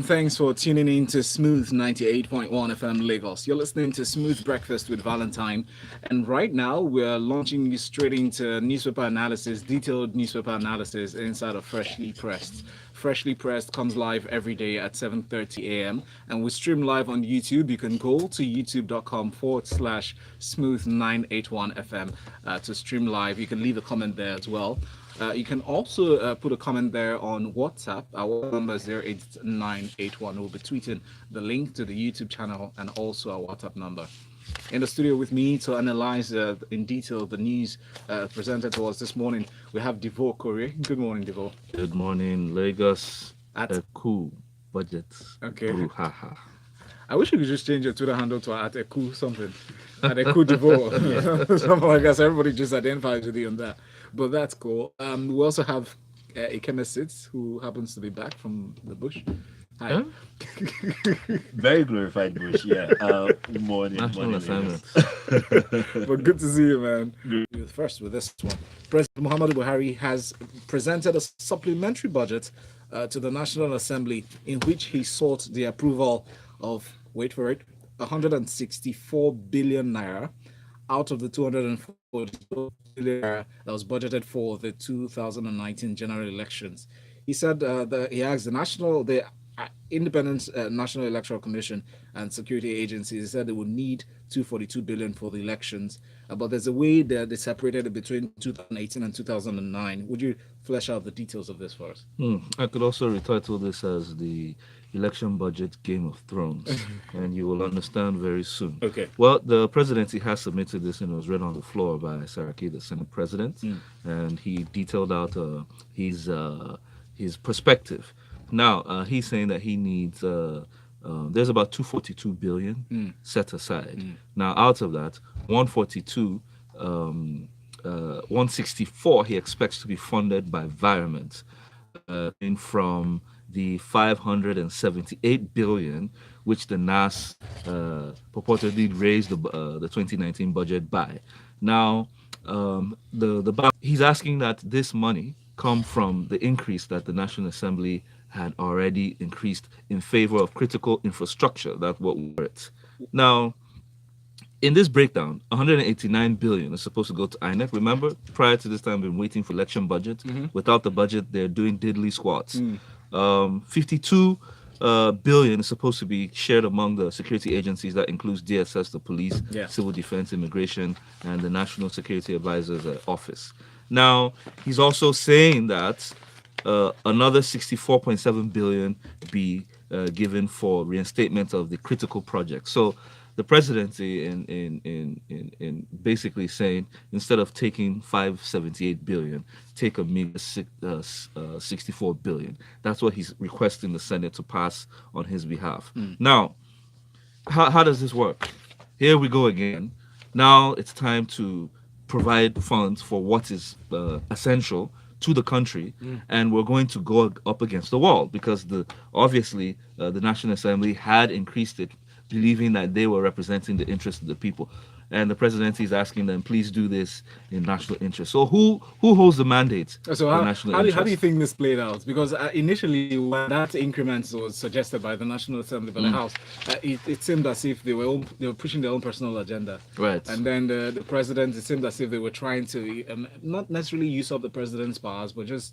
Thanks for tuning in to Smooth 98.1 FM Lagos. You're listening to Smooth Breakfast with Valentine. And right now, we're launching you straight into newspaper analysis, detailed newspaper analysis inside of Freshly Pressed. Freshly Pressed comes live every day at 7:30 a.m. And we stream live on YouTube. You can go to youtube.com/smooth981FM to stream live. You can leave a comment there as well. You can also put a comment there on WhatsApp. Our number is 08981. We'll be tweeting the link to the YouTube channel and also our WhatsApp number. In the studio with me to analyze in detail the news presented to us this morning, we have Devoe Okorie. Good morning, Devoe. Good morning, Lagos. At a cool budget. Okay. Brouhaha. I wish you could just change your Twitter handle to at a cool something. At a cool Devoe. Something like that. So everybody just identifies with you on that. But that's cool. We also have Ikemesit, who happens to be back from the bush. Hi. Huh? Very glorified bush, yeah. Good morning. National assignment. But good to see you, man. First, with this one, President Muhammadu Buhari has presented a supplementary budget to the National Assembly in which he sought the approval of, wait for it, 164 billion naira out of the 240 billion naira that was budgeted for the 2019 general elections. He said that he asked the Independent National Electoral Commission and security agencies. He said they would need 242 billion for the elections, but there's a way that they separated it between 2018 and 2009. Would you flesh out the details of this for us? I could also retitle this as the election budget Game of Thrones, and you will understand very soon. Okay. Well, the presidency has submitted this and it was read on the floor by SERAP, the Senate President, and he detailed out his perspective. Now, he's saying that he needs, there's about 242 billion set aside. Now, out of that, 164 he expects to be funded by environment, and from the 578 billion, which the NAS purportedly raised the 2019 budget by. Now, he's asking that this money come from the increase that the National Assembly had already increased in favor of critical infrastructure. That's what we're at. Now, in this breakdown, 189 billion is supposed to go to INEC. Remember, prior to this time, we've been waiting for election budget. Without the budget, they're doing diddly squats. 52 billion is supposed to be shared among the security agencies. That includes DSS, the police, civil defense, immigration, and the National Security Advisor's office. Now, he's also saying that another 64.7 billion be given for reinstatement of the critical projects. So the presidency in basically saying, instead of taking 578 billion, take a meager 64 billion. That's what he's requesting the Senate to pass on his behalf. Now, how does this work? Here we go again. Now it's time to provide funds for what is essential to the country, and we're going to go up against the wall because obviously the National Assembly had increased it, believing that they were representing the interests of the people, and the presidency is asking them, please do this in national interest. So who holds the mandate? So how do you think this played out? Because initially, when that increment was suggested by the National Assembly, by the House, it seemed as if they were pushing their own personal agenda. Right. And then the president, it seemed as if they were trying to not necessarily use up the president's powers, but just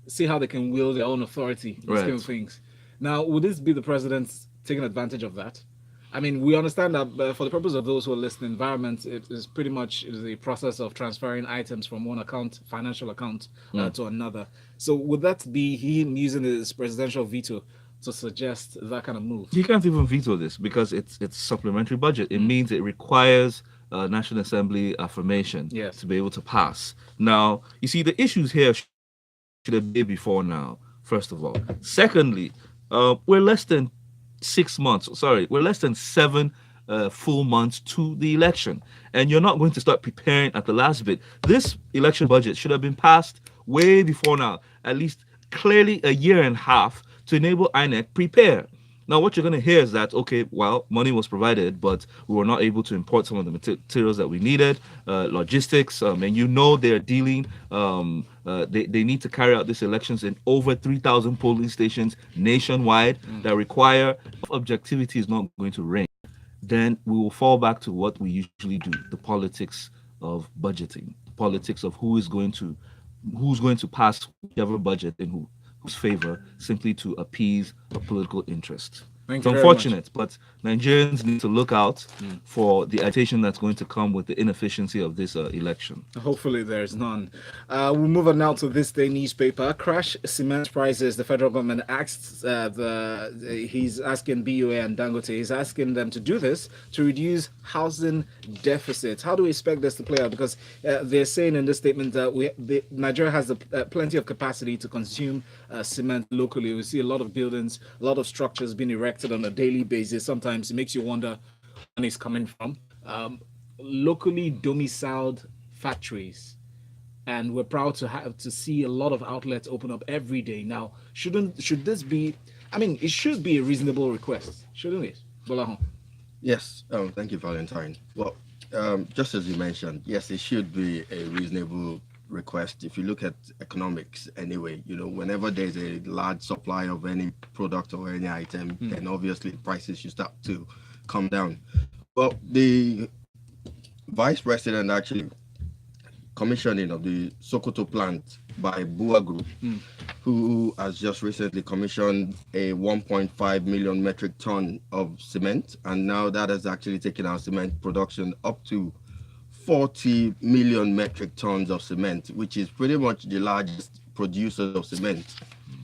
see how they can wield their own authority in scheme of things. Now, would this be the president taking advantage of that? I mean, we understand that for the purpose of those who are listening, environment it is pretty much the process of transferring items from one account, financial account, to another. So would that be him using his presidential veto to suggest that kind of move? He can't even veto this because it's supplementary budget. It means it requires National Assembly affirmation to be able to pass. Now, you see, the issues here should have been before now, first of all. Secondly, we're less than 7 full months to the election, and you're not going to start preparing at the last bit. This election budget should have been passed way before now, at least clearly a year and a half, to enable INEC prepare. Now, what you're going to hear is that, okay, well, money was provided, but we were not able to import some of the materials that we needed, logistics, and you know they're dealing, they need to carry out these elections in over 3,000 polling stations nationwide that require, if objectivity is not going to reign, then we will fall back to what we usually do, the politics of budgeting, the politics of who's going to pass whichever budget in whose favor, simply to appease a political interest. Thank It's you very much. unfortunate, but Nigerians need to look out for the agitation that's going to come with the inefficiency of this election. Hopefully there's none. We'll move on now to ThisDay newspaper. Crash cement prices. The federal government asked he's asking BUA and Dangote, he's asking them to do this to reduce housing deficit. How do we expect this to play out? Because they're saying in this statement that Nigeria has plenty of capacity to consume cement locally. We see a lot of buildings, a lot of structures being erected on a daily basis. Sometimes it makes you wonder where money is coming from. Locally domiciled factories, and we're proud to see a lot of outlets open up every day. Now, should this be? I mean, it should be a reasonable request, shouldn't it, Gbolahan? Yes, thank you, Valentine. Well, just as you mentioned, yes, it should be a reasonable request. If you look at economics anyway, whenever there's a large supply of any product or any item, then obviously prices should start to come down. Well, the vice president actually commissioning of the Sokoto plant by Bua Group, who has just recently commissioned a 1.5 million metric ton of cement, and now that has actually taken our cement production up to 40 million metric tons of cement, which is pretty much the largest producer of cement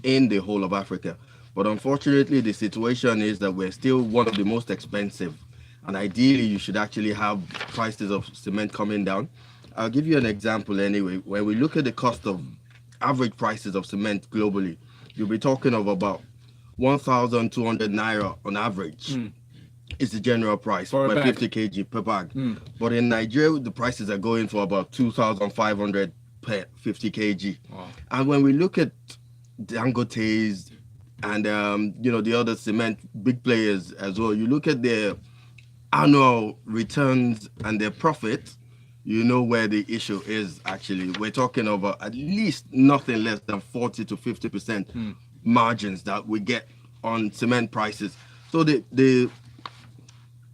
in the whole of Africa. But unfortunately, the situation is that we're still one of the most expensive, and ideally you should actually have prices of cement coming down. I'll give you an example anyway. When we look at the cost of average prices of cement globally, you'll be talking of about 1,200 naira on average. Is the general price For a per bag. 50 kg per bag. But in Nigeria, the prices are going for about 2,500 per 50 kg. Wow. And when we look at Dangote's and the other cement big players as well, you look at their annual returns and their profit, you know where the issue is actually. We're talking about at least nothing less than 40 to 50% margins that we get on cement prices. So the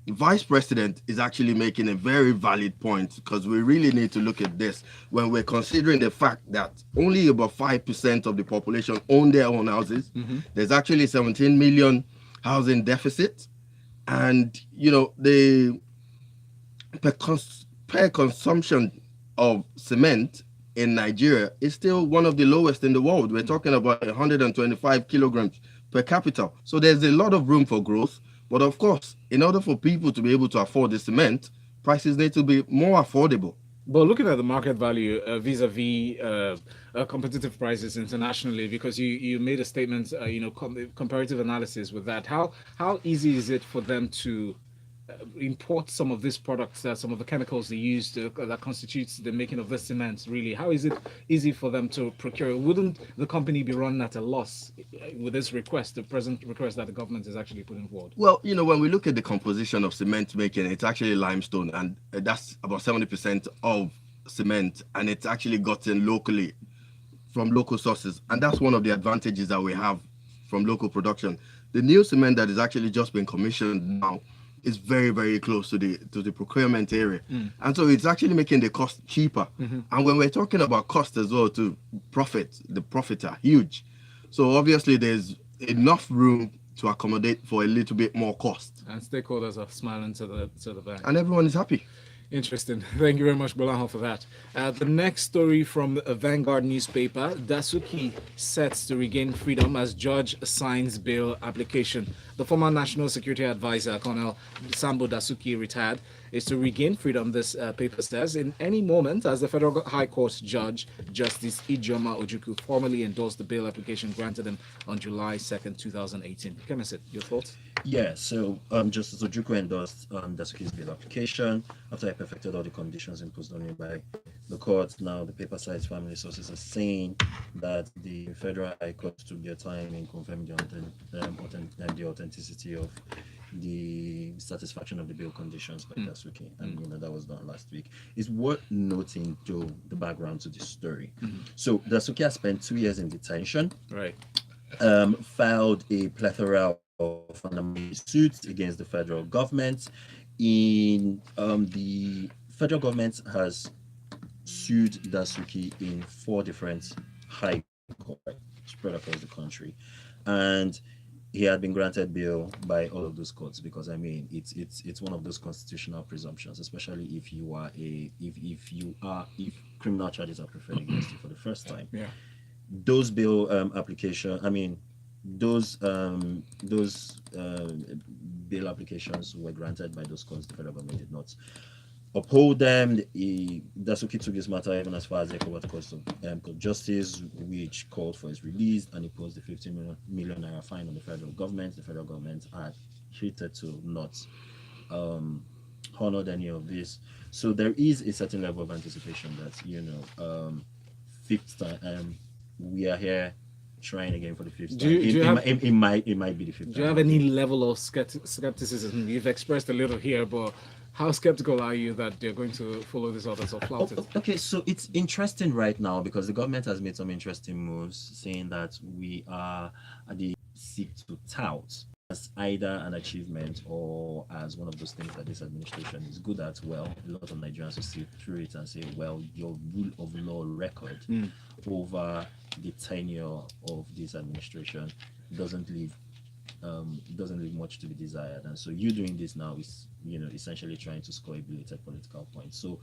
vice president is actually making a very valid point, because we really need to look at this when we're considering the fact that only about 5% of the population own their own houses. There's actually 17 million housing deficit, and the per consumption of cement in Nigeria is still one of the lowest in the world. We're talking about 125 kilograms per capita. So there's a lot of room for growth. But of course, in order for people to be able to afford the cement, prices need to be more affordable. But looking at the market value vis-a-vis competitive prices internationally, because you made a statement, comparative analysis with that. How easy is it for them to import some of these products, some of the chemicals they use that constitutes the making of the cement? Really, how is it easy for them to procure? Wouldn't the company be running at a loss with this request, the present request that the government is actually putting forward? Well, when we look at the composition of cement making, it's actually limestone, and that's about 70% of cement, and it's actually gotten locally from local sources, and that's one of the advantages that we have from local production. The new cement that is actually just been commissioned now is very, very close to the procurement area. And so it's actually making the cost cheaper. And when we're talking about cost as well, to profit, the profits are huge. So obviously there's enough room to accommodate for a little bit more cost. And stakeholders are smiling to the bank. And everyone is happy. Interesting. Thank you very much, Gbolahan, for that. The next story from a Vanguard newspaper: Dasuki sets to regain freedom as judge signs bail application. The former National Security Advisor, Colonel Sambo Dasuki, retired, is to regain freedom, this paper says, in any moment, as the Federal High Court Judge Justice Ijeoma Ojukwu formally endorsed the bail application granted him on July 2nd, 2018. Ikemesit, your thoughts? Yeah, so Justice Ojukwu endorsed Dasuki's bail application after a perfected all the conditions imposed on him by the court. Now, the paper side's family sources are saying that the Federal High Court took their time in confirming the authenticity of the satisfaction of the bail conditions by Dasuki, and that was done last week. It's worth noting, Joe, the background to this story. So Dasuki has spent 2 years in detention, Right. Filed a plethora of fundamental suits against the federal government. The federal government has sued Dasuki in 4 different high courts spread across the country, and he had been granted bail by all of those courts, because it's one of those constitutional presumptions, especially if criminal charges are preferred against you for the first time. Yeah. Those bail bail applications were granted by those courts. The federal government did not uphold them. Dasuki took this matter even as far as the Court of Justice, which called for his release and imposed a 15 million naira fine on the federal government. The federal government had treated to not honored any of this. So there is a certain level of anticipation that, fifth time, we are here trying again for the fifth time. It might be the fifth time. Do you have any level of skepticism? You've expressed a little here, but how skeptical are you that they're going to follow this orders or flout it? Okay, so it's interesting right now because the government has made some interesting moves, saying that we are at the seek to tout as either an achievement or as one of those things that this administration is good at. Well, a lot of Nigerians will see through it and say, well, your rule of law record over the tenure of this administration doesn't leave much to be desired, and so you doing this now is essentially trying to score a belated political point. So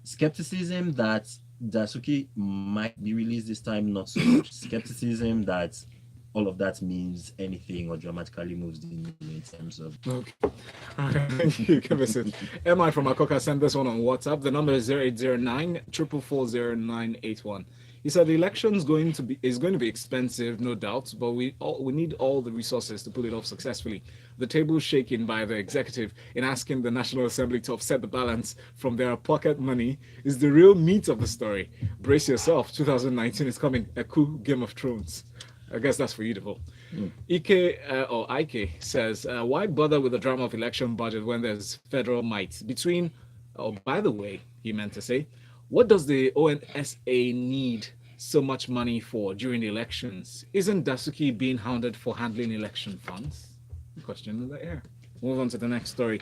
skepticism that Dasuki might be released this time, not so much. Skepticism that all of that means anything or dramatically moves the needle in terms of. Okay. All right. Thank you, Ikemesit. MI from Akoka sent this one on WhatsApp. The number is 0809 444 0981. He said the election is going to be expensive, no doubt, but we need all the resources to pull it off successfully. The table shaken by the executive in asking the National Assembly to offset the balance from their pocket money is the real meat of the story. Brace yourself, 2019 is coming, a coup Game of Thrones. I guess that's for you, Devoe. Ike says, why bother with the drama of election budget when there's federal might? By the way, he meant to say, what does the ONSA need so much money for during the elections? Isn't Dasuki being hounded for handling election funds? Question in the air. Move on to the next story.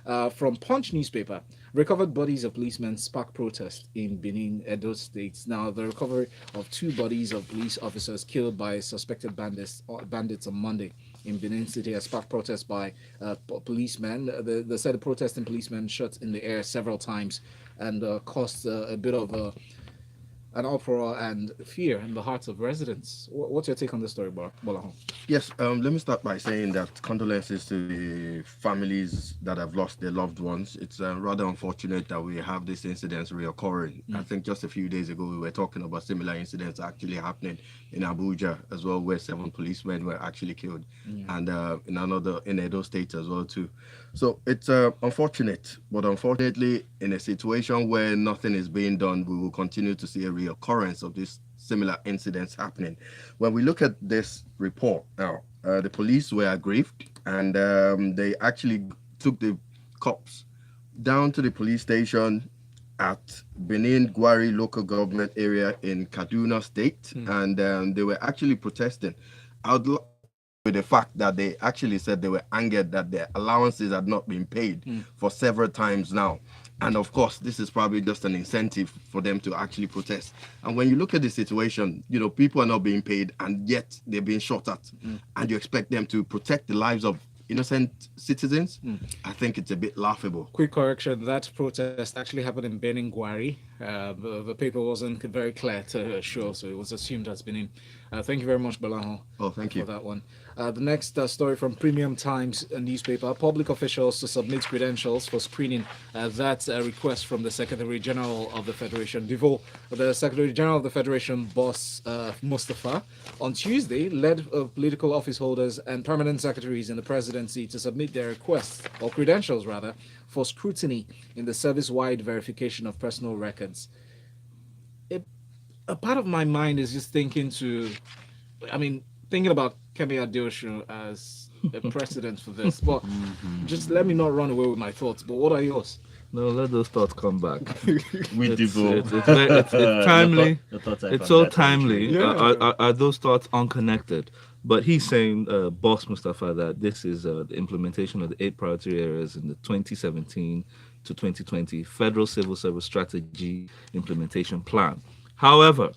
From Punch newspaper, recovered bodies of policemen spark protest in Benin, Edo states. Now, the recovery of 2 bodies of police officers killed by suspected bandits on Monday in Benin City has sparked protests by policemen. They said the protesting policemen shot in the air several times and caused a bit of an uproar and fear in the hearts of residents. What's your take on this story, Gbolahan? Yes, let me start by saying that condolences to the families that have lost their loved ones. It's rather unfortunate that we have these incidents reoccurring. I think just a few days ago we were talking about similar incidents actually happening in Abuja as well, where 7 policemen were actually killed, and in Edo State as well too. So it's unfortunate, but unfortunately, in a situation where nothing is being done, we will continue to see a reoccurrence of these similar incidents happening. When we look at this report now, the police were aggrieved, and they actually took the cops down to the police station at Benin Gwari local government area in Kaduna State, and they were actually protesting with the fact that they actually said they were angered that their allowances had not been paid for several times now. And of course, this is probably just an incentive for them to actually protest. And when you look at the situation, people are not being paid and yet they're being shot at. And you expect them to protect the lives of innocent citizens? I think it's a bit laughable. Quick correction, that protest actually happened in Benin Gwari. The paper wasn't very clear to show, so it was assumed as Benin. Thank you very much, Gbolahan. Oh, thank you for that one. The next story from Premium Times newspaper: public officials to submit credentials for screening. That's a request from the Secretary General of the Federation, Devoe. The Secretary General of the Federation, Boss Mustafa, on Tuesday led political office holders and permanent secretaries in the presidency to submit their requests, or credentials rather, for scrutiny in the service-wide verification of personal records. A part of my mind is just thinking about Kemi Adeosun as a precedent for this, but just let me not run away with my thoughts. But what are yours? No, let those thoughts come back. With Devoe. It's timely. Your thoughts are It's so from that timely. Yeah. Are those thoughts unconnected? But he's saying, Boss Mustafa, that this is the implementation of the 8 priority areas in the 2017 to 2020 Federal Civil Service Strategy Implementation Plan. However,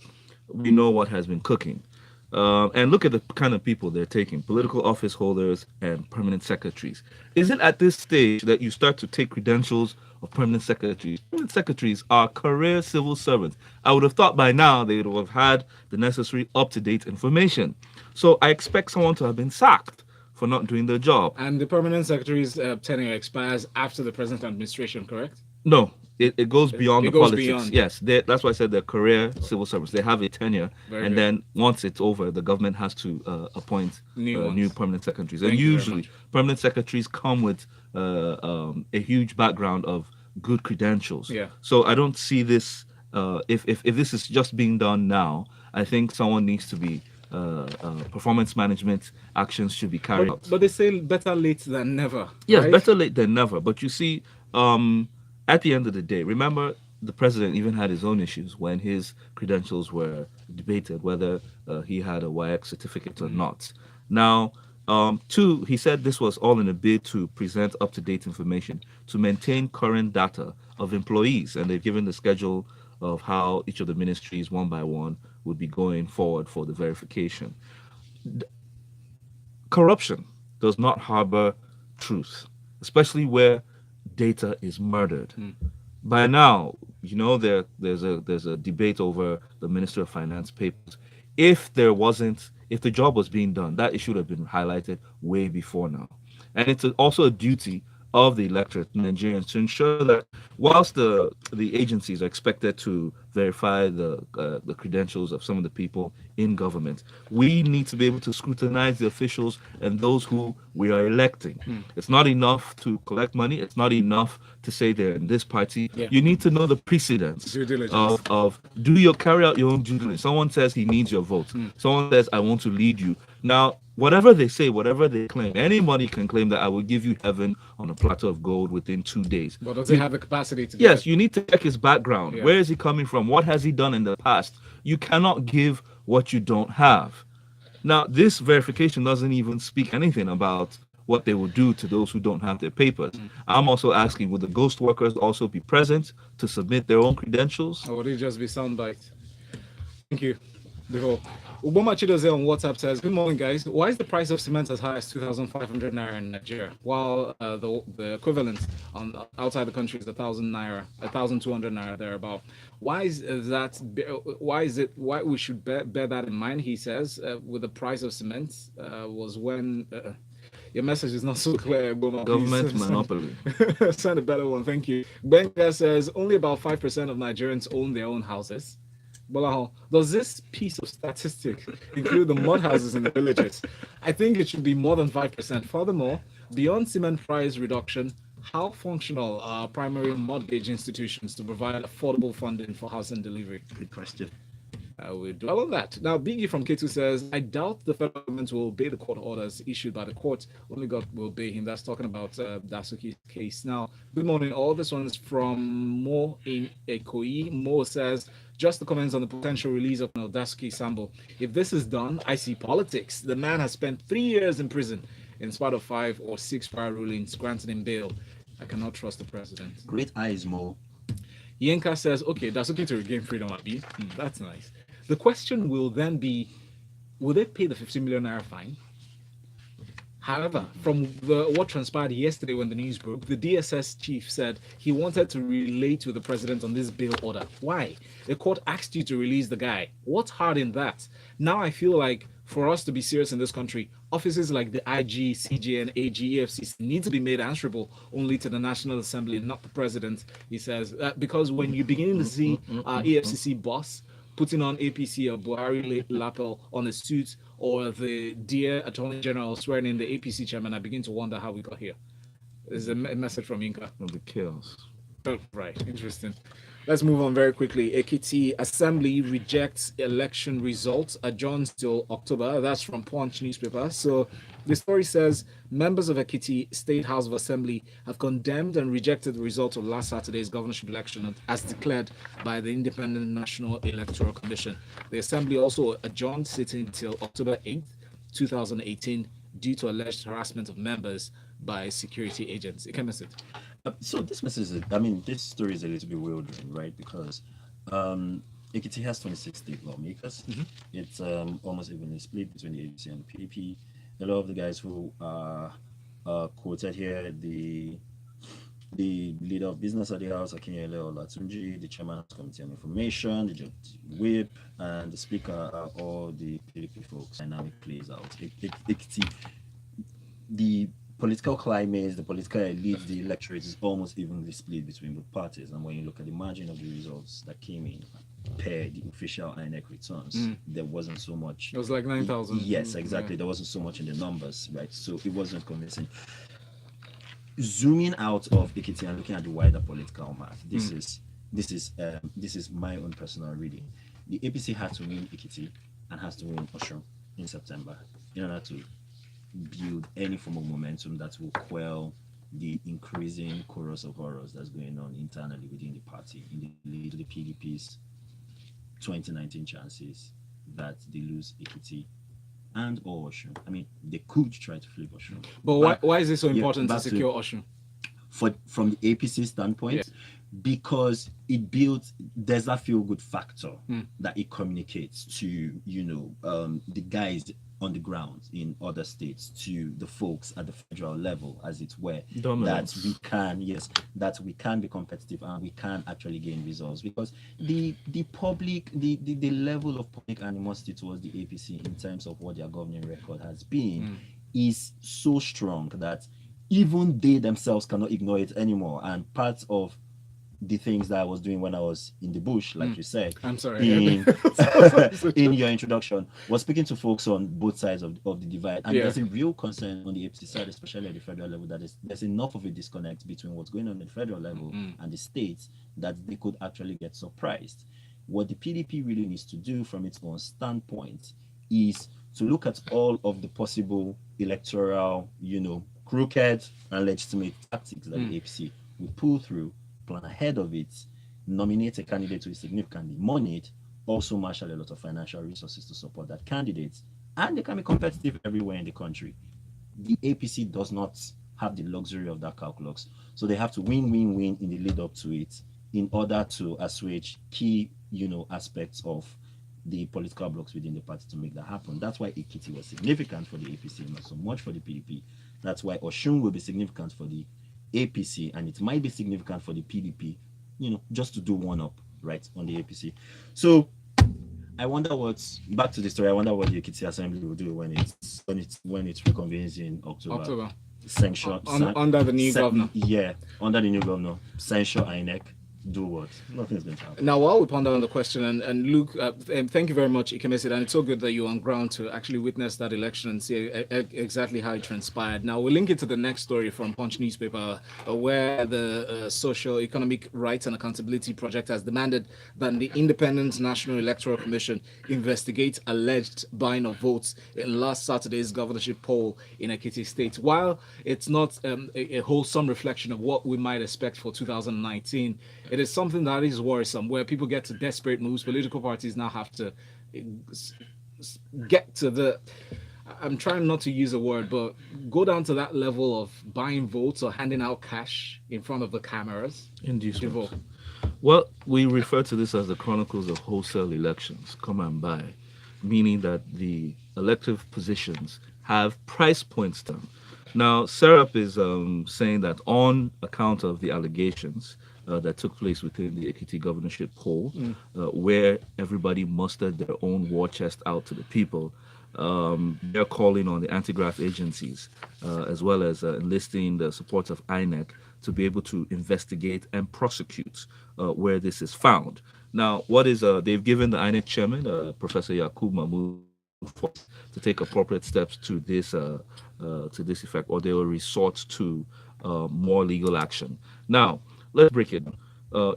we know what has been cooking. And look at the kind of people they're taking: political office holders and permanent secretaries. Is it at this stage that you start to take credentials of permanent secretaries? Permanent secretaries are career civil servants. I would have thought by now they would have had the necessary up-to-date information. So I expect someone to have been sacked for not doing their job. And the permanent secretary's tenure expires after the present administration, correct? No, it goes beyond It the goes politics. beyond. Yes, that's why I said they're career civil servants. They have a tenure, Very and good. then once it's over, the government has to appoint New ones. new permanent secretaries. Thank And you very usually, much. permanent secretaries come with a huge background of good credentials. Yeah. So I don't see this. If this is just being done now, I think someone needs to be. Performance management actions should be carried out. But they say better late than never. Yes, right? better late than never. But you see, at the end of the day, remember the president even had his own issues when his credentials were debated, whether he had a YX certificate or not. Now, two, he said this was all in a bid to present up-to-date information to maintain current data of employees, and they've given the schedule of how each of the ministries, one by one, would be going forward for the verification. Corruption does not harbor truth, especially where data is murdered. By now, you know there's a debate over the Minister of Finance papers. If the job was being done, that it should have been highlighted way before now. And it's also a duty of the electorate, Nigerians, to ensure that whilst the agencies are expected to verify the credentials of some of the people in government, we need to be able to scrutinize the officials and those who we are electing. It's not enough to collect money. It's not enough to say they're in this party. Yeah. You need to know the precedents Due diligence. of carry out your own due diligence. Someone says he needs your vote. Someone says I want to lead you. Now, whatever they say, whatever they claim, anybody can claim that I will give you heaven on a platter of gold within 2 days. But does he have the capacity to do Yes, that? you need to check his background. Yeah. Where is he coming from? What has he done in the past? You cannot give what you don't have. Now, this verification doesn't even speak anything about what they will do to those who don't have their papers. I'm also asking, would the ghost workers also be present to submit their own credentials? Or would it just be soundbite? Thank you, Devoe. Uboma Chidoze on WhatsApp says, "Good morning, guys. Why is the price of cement as high as 2,500 naira in Nigeria, while the equivalent outside the country is 1,000 naira, 1,200 naira thereabout? Why is that? Why we should bear that in mind?" He says, "With the price of cement was when." Your message is not so clear, Uboma. Government Please monopoly. send a better one. Thank you. Benga says only about 5% of Nigerians own their own houses. Gbolahan, does this piece of statistic include the mud houses in the villages? I think it should be more than 5%. Furthermore, beyond cement price reduction, how functional are primary mortgage institutions to provide affordable funding for housing delivery? Good question. We dwell on that. Now, Biggie from K2 says, I doubt the federal government will obey the court orders issued by the court. Only God will obey him. That's talking about Dasuki's case. Now, good morning. All this one is from Mo in Ekoi. Mo says, just the comments on the potential release of Dasuki Sambo. If this is done, I see politics. The man has spent 3 years in prison in spite of 5 or 6 prior rulings granting him bail. I cannot trust the president. Great eyes, Mo. Yenka says, okay, Dasuki to regain freedom, Abi. That's nice. The question will then be, will they pay the 50 million naira fine? However, from what transpired yesterday when the news broke, the DSS chief said he wanted to relate to the president on this bail order. Why? The court asked you to release the guy. What's hard in that? Now I feel like for us to be serious in this country, offices like the IG, CJN, AG, EFCC need to be made answerable only to the National Assembly, not the president, he says. Because when you're beginning to see EFCC boss putting on APC or Buhari lapel on a suit, or the dear Attorney General swearing in the APC chairman, I begin to wonder how we got here. This is a message from Inca. Of the chaos. Oh, right, interesting. Let's move on very quickly. Ekiti Assembly rejects election results, adjourns till October. That's from Punch newspaper. So the story says members of Ekiti State House of Assembly have condemned and rejected the result of last Saturday's governorship election as declared by the Independent National Electoral Commission. The Assembly also adjourned sitting till October 8th, 2018, due to alleged harassment of members by security agents. Ikemesit. So this message is, this story is a little bit bewildering, right? Because Ekiti has 26 state lawmakers. It's almost evenly split between the APC and the PDP. A lot of the guys who are quoted here, the leader of business at the house, Akinyele Olatunji, the chairman of the Committee on Information, the whip, and the speaker are all the PDP folks. Dynamic plays out. Ekiti, the political climate, the political elite, the electorate is almost evenly split between both parties. And when you look at the margin of the results that came in per the official INEC returns, there wasn't so much. It was like 9,000. Yes, exactly. Yeah. There wasn't so much in the numbers, right? So it wasn't convincing. Zooming out of Ekiti and looking at the wider political map, this is my own personal reading. The APC had to win Ekiti and has to win Osun in September in order to build any form of momentum that will quell the increasing chorus of horrors that's going on internally within the party in the lead to the PDP's 2019 chances that they lose Ekiti and or Osun. They could try to flip Osun. But why is it so important to secure Osun? From the APC standpoint, because there's that feel-good factor that it communicates to, the guys on the ground in other states, to the folks at the federal level, as it were, Dominance. that we can be competitive and we can actually gain results, because the level of public animosity towards the APC in terms of what their governing record has been is so strong that even they themselves cannot ignore it anymore. And part of the things that I was doing when I was in the bush, like you said, I'm sorry, in your introduction, was speaking to folks on both sides of the divide. And there's a real concern on the APC side, especially at the federal level, that there's enough of a disconnect between what's going on at the federal level and the states that they could actually get surprised. What the PDP really needs to do from its own standpoint is to look at all of the possible electoral, crooked and legitimate tactics that the APC would pull through, plan ahead of it, nominate a candidate who is significantly moneyed, also marshal a lot of financial resources to support that candidate, and they can be competitive everywhere in the country. The APC does not have the luxury of that calculus, so they have to win in the lead up to it in order to assuage key, aspects of the political blocks within the party to make that happen. That's why Ekiti was significant for the APC, not so much for the PDP. That's why Osun will be significant for the APC, and it might be significant for the PDP, just to do one up, right, on the APC. So I wonder back to the story, I wonder what the Ekiti Assembly will do when it reconvenes in October. Censure under the new governor. Yeah, under the new governor. Censure INEC. Do what? Nothing's going to happen. Now, while we ponder on the question, and Luke, thank you very much, Ikemesit, and it's so good that you're on ground to actually witness that election and see exactly how it transpired. Now, we'll link it to the next story from Punch newspaper, where the Socio-Economic Rights and Accountability Project has demanded that the Independent National Electoral Commission investigate alleged buying of votes in last Saturday's governorship poll in Ekiti State. While it's not a wholesome reflection of what we might expect for 2019, it is something that is worrisome, where people get to desperate moves. Political parties now have to get to the, I'm trying not to use a word, but go down to that level of buying votes or handing out cash in front of the cameras. Inducement. Well, we refer to this as the chronicles of wholesale elections, come and buy, meaning that the elective positions have price points down. Now, SERAP is saying that on account of the allegations that took place within the Ekiti governorship poll, where everybody mustered their own war chest out to the people, they're calling on the anti-graft agencies, as well as enlisting the support of INEC to be able to investigate and prosecute where this is found. Now, they've given the INEC chairman, Professor Yakub Mahmoud, to take appropriate steps to this effect, or they will resort to more legal action. Now, let's break it down.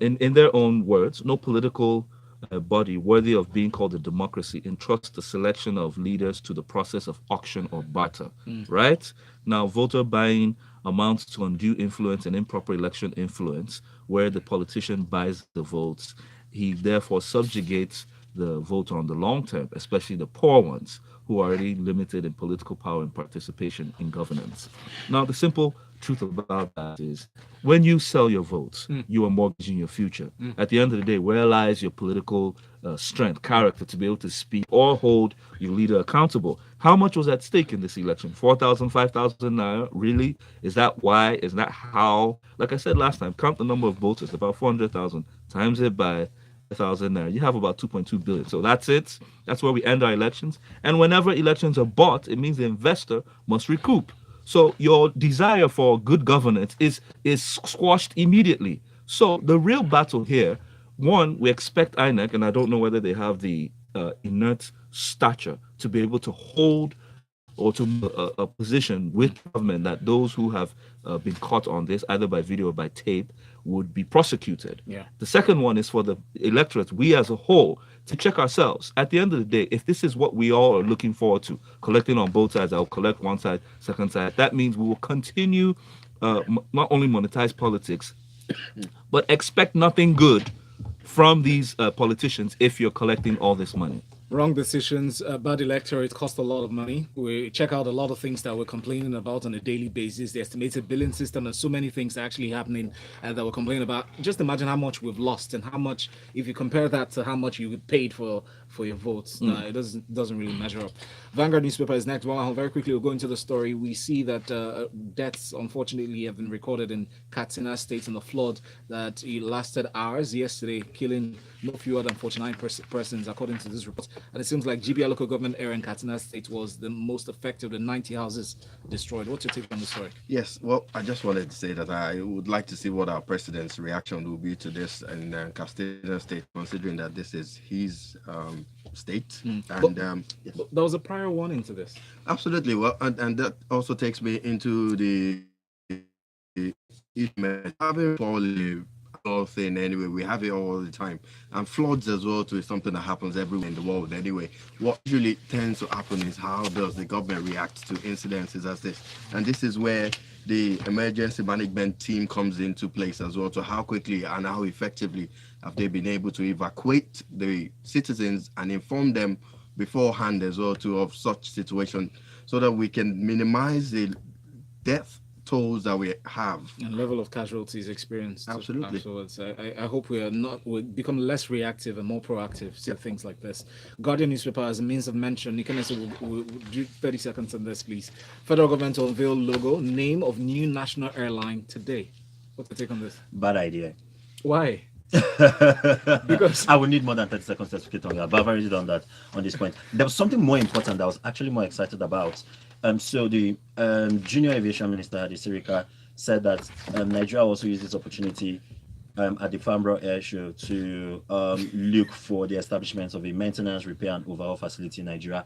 In their own words, no political body worthy of being called a democracy entrusts the selection of leaders to the process of auction or barter, right? Now, voter buying amounts to undue influence and improper election influence, where the politician buys the votes. He therefore subjugates the voter on the long term, especially the poor ones who are already limited in political power and participation in governance. Now, the simple truth about that is when you sell your votes, you are mortgaging your future. At the end of the day, where lies your political strength, character to be able to speak or hold your leader accountable? How much was at stake in this election? 4,000, 5,000 naira? Really? Is that why? Is that how? Like I said last time, count the number of voters, about 400,000, times it by 1,000 naira. You have about 2.2 billion. So that's it. That's where we end our elections. And whenever elections are bought, it means the investor must recoup. So your desire for good governance is squashed immediately. So the real battle here, one, we expect INEC, and I don't know whether they have the inert stature to be able to hold or to a position with government that those who have been caught on this, either by video or by tape, would be prosecuted. Yeah. The second one is for the electorate, we as a whole, to check ourselves. At the end of the day, if this is what we all are looking forward to, collecting on both sides, I'll collect one side, second side, that means we will continue not only monetize politics, but expect nothing good from these politicians if you're collecting all this money. Wrong decisions, bad electorate, cost a lot of money. We check out a lot of things that we're complaining about on a daily basis. The estimated billing system and so many things actually happening that we're complaining about. Just imagine how much we've lost and how much, if you compare that to how much you paid for your votes, it doesn't really measure up. Vanguard newspaper is next. Well, very quickly we'll go into the story. We see that deaths unfortunately have been recorded in Kastina state in the flood that it lasted hours yesterday, killing no fewer than 49 persons according to this report. And it seems like GBA local government area in Kastina state was the most affected with 90 houses destroyed. What's your take on the story? Yes, well, I just wanted to say that I would like to see what our president's reaction will be to this in Kastina state, considering that this is his state. And But there was a prior warning to this. Absolutely. Well, and that also takes me into the having thing anyway. We have it all the time, and floods as well too is something that happens everywhere in the world anyway. What usually tends to happen is how does the government react to incidences as this, and this is where the emergency management team comes into place as well. So how quickly and how effectively have they been able to evacuate the citizens and inform them beforehand as well too of such situation, so that we can minimize the death tolls that we have and level of casualties experienced. Absolutely. Afterwards. I hope we become less reactive and more proactive to things like this. Guardian newspaper as a means of mention. Ikemesit will do 30 seconds on this, please. Federal government will unveil logo, name of new national airline today. What's the take on this? Bad idea. Why? Because I would need more than 30 seconds to speak on that, but I've already done that on this point. There was something more important that I was actually more excited about. So the junior aviation minister, the SERAP, said that Nigeria also used this opportunity at the Farnborough Air Show to look for the establishment of a maintenance, repair, and overhaul facility in Nigeria.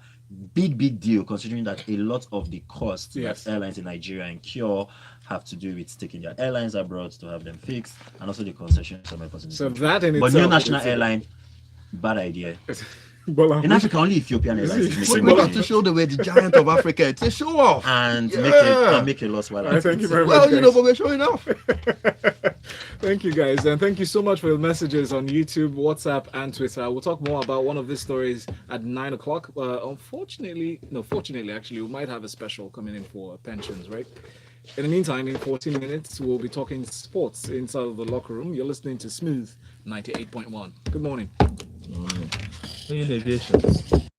Big deal, considering that a lot of the costs that airlines in Nigeria incur have to do with taking their airlines abroad to have them fixed, and also the concessions. So that in but itself, new national airline, bad idea. Gbolahan. In Africa, only Ethiopian Airlines. We have to show the way the giant of Africa. It's a show off and make a loss while thank you very much. well, you know, but we're showing off. Thank you guys, and thank you so much for your messages on YouTube, WhatsApp, and Twitter. We'll talk more about one of these stories at 9 o'clock. Fortunately, actually, we might have a special coming in for pensions, right? In the meantime, in 14 minutes, we'll be talking sports inside of the locker room. You're listening to Smooth 98.1. Good morning. Aviation.